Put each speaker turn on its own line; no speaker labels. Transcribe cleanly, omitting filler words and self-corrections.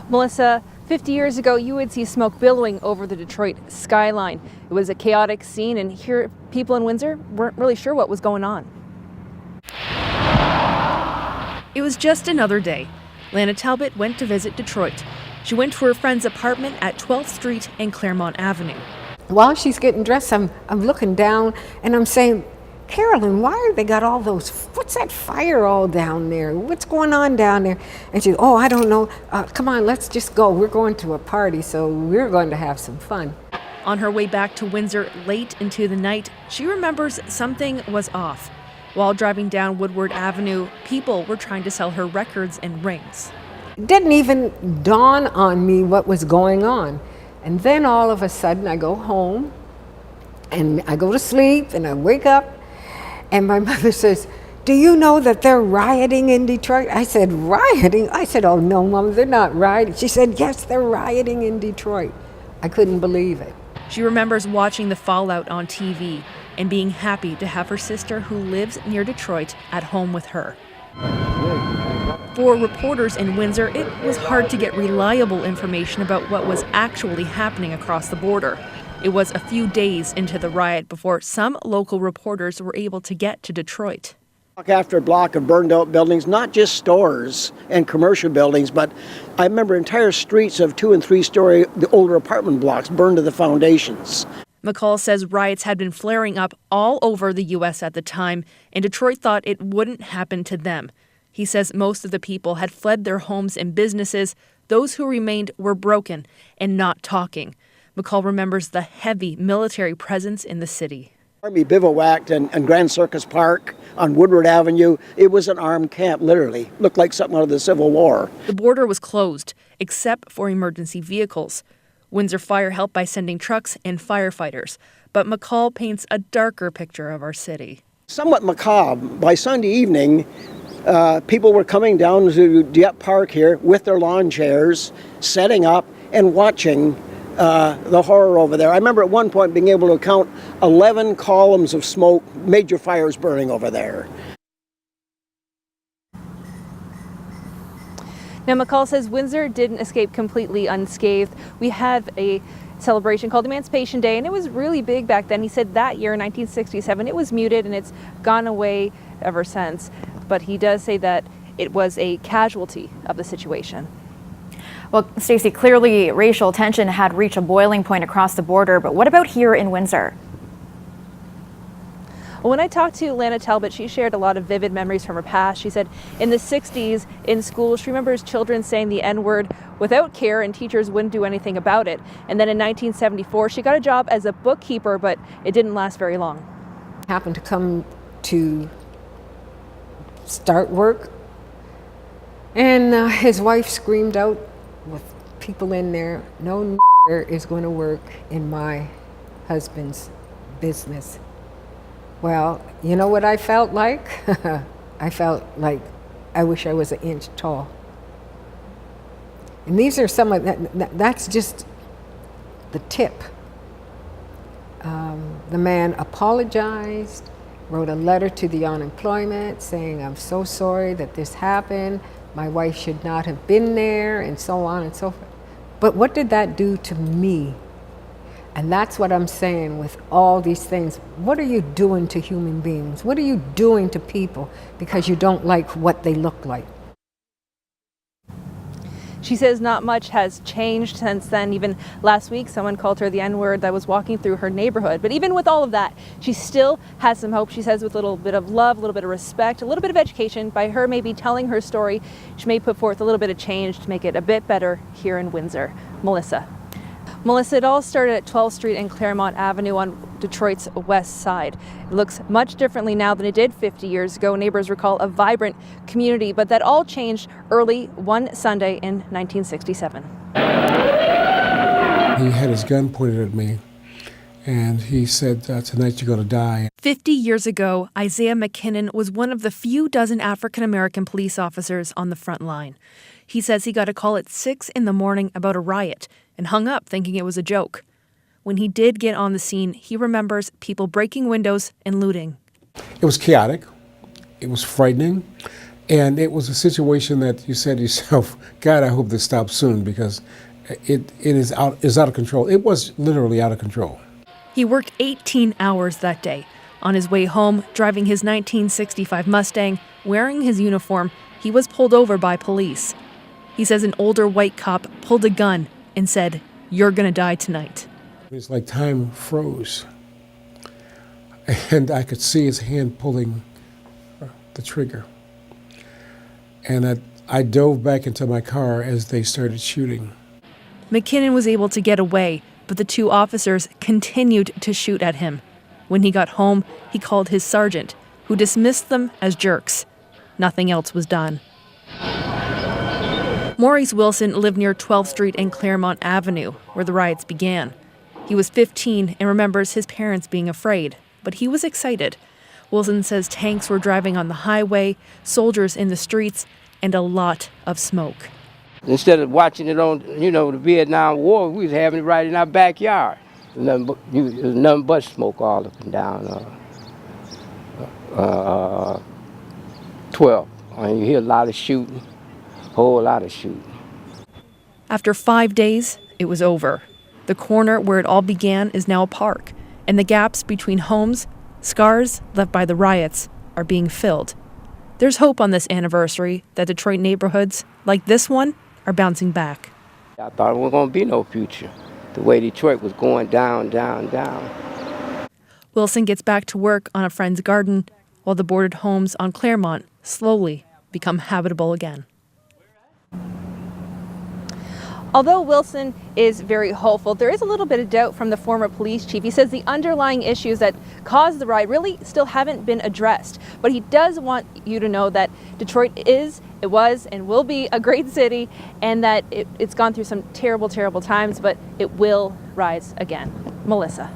Melissa, 50 years ago, you would see smoke billowing over the Detroit skyline. It was a chaotic scene, and here people in Windsor weren't really sure what was going on. It was just another day. Lana Talbot went to visit Detroit. She went to her friend's apartment at 12th Street and Claremont Avenue.
While she's getting dressed, I'm looking down and I'm saying, Carolyn, why are they got all those, what's that fire all down there? What's going on down there? And she, oh, I don't know. Come on, let's just go. We're going to a party, so we're going to have some fun.
On her way back to Windsor late into the night, she remembers something was off. While driving down Woodward Avenue, people were trying to sell her records and rings.
It didn't even dawn on me what was going on. And then all of a sudden I go home and I go to sleep and I wake up and my mother says, do you know that they're rioting in Detroit? I said, rioting? I said, oh no, Mom, they're not rioting. She said, yes, they're rioting in Detroit. I couldn't believe it.
She remembers watching the fallout on TV and being happy to have her sister, who lives near Detroit, at home with her. For reporters in Windsor, it was hard to get reliable information about what was actually happening across the border. It was a few days into the riot before some local reporters were able to get to Detroit.
Block after block of burned out buildings, not just stores and commercial buildings, but I remember entire streets of 2- and 3-story, the older apartment blocks burned to the foundations.
McCall says riots had been flaring up all over the U.S. at the time, and Detroit thought it wouldn't happen to them. He says most of the people had fled their homes and businesses. Those who remained were broken and not talking. McCall remembers the heavy military presence in the city.
Army bivouacked in Grand Circus Park on Woodward Avenue. It was an armed camp, literally. Looked like something out of the Civil War.
The border was closed, except for emergency vehicles. Windsor Fire helped by sending trucks and firefighters. But McCall paints a darker picture of our city.
Somewhat macabre. By Sunday evening, people were coming down to Dieppe Park here with their lawn chairs, setting up and watching the horror over there. I remember at one point being able to count 11 columns of smoke, major fires burning over there.
Now, McCall says Windsor didn't escape completely unscathed. We had a celebration called Emancipation Day, and it was really big back then. He said that year, in 1967, it was muted, and it's gone away ever since. But he does say that it was a casualty of the situation.
Well, Stacey, clearly racial tension had reached a boiling point across the border, but what about here in Windsor?
Well, when I talked to Lana Talbot, she shared a lot of vivid memories from her past. She said in the 60s in school, she remembers children saying the N-word without care and teachers wouldn't do anything about it. And then in 1974, she got a job as a bookkeeper, but it didn't last very long.
Happened to come to start work, and his wife screamed out with people in there, no is going to work in my husband's business. Well, you know what I felt like? I felt like I wish I was an inch tall. And these are some of that's just the tip. The man apologized, wrote a letter to the unemployment saying, I'm so sorry that this happened. My wife should not have been there, and so on and so forth. But what did that do to me? And that's what I'm saying with all these things. What are you doing to human beings? What are you doing to people because you don't like what they look like?
She says not much has changed since then. Even last week, someone called her the N-word that was walking through her neighborhood. But even with all of that, she still has some hope. She says with a little bit of love, a little bit of respect, a little bit of education, by her maybe telling her story, she may put forth a little bit of change to make it a bit better here in Windsor. Melissa, it all started at 12th Street and Claremont Avenue on Detroit's west side. It looks much differently now than it did 50 years ago. Neighbors recall a vibrant community, but that all changed early one Sunday in 1967.
He had his gun pointed at me, and he said, tonight you're going to die.
50 years ago, Isaiah McKinnon was one of the few dozen African-American police officers on the front line. He says he got a call at 6 in the morning about a riot and hung up thinking it was a joke. When he did get on the scene, he remembers people breaking windows and looting.
It was chaotic. It was frightening. And it was a situation that you said to yourself, God, I hope this stops soon, because it is out of control. It was literally out of control.
He worked 18 hours that day. On his way home, driving his 1965 Mustang, wearing his uniform, he was pulled over by police. He says an older white cop pulled a gun and said, "You're gonna die tonight."
It's like time froze. And I could see his hand pulling the trigger. And I dove back into my car as they started shooting.
McKinnon was able to get away, but the two officers continued to shoot at him. When he got home, he called his sergeant, who dismissed them as jerks. Nothing else was done. Maurice Wilson lived near 12th Street and Claremont Avenue, where the riots began. He was 15 and remembers his parents being afraid, but he was excited. Wilson says tanks were driving on the highway, soldiers in the streets, and a lot of smoke.
Instead of watching it on, the Vietnam War, we was having it right in our backyard. There was nothing but smoke all up and down 12. And you hear a lot of shooting, a whole lot of shooting.
After 5 days, it was over. The corner where it all began is now a park, and the gaps between homes, scars left by the riots, are being filled. There's hope on this anniversary that Detroit neighborhoods, like this one, are bouncing back.
I thought there wasn't going to be no future. The way Detroit was going down, down, down.
Wilson gets back to work on a friend's garden, while the boarded homes on Claremont slowly become habitable again. Although Wilson is very hopeful, there is a little bit of doubt from the former police chief. He says the underlying issues that caused the riot really still haven't been addressed. But he does want you to know that Detroit is, it was, and will be a great city, and that it's gone through some terrible, terrible times, but it will rise again. Melissa.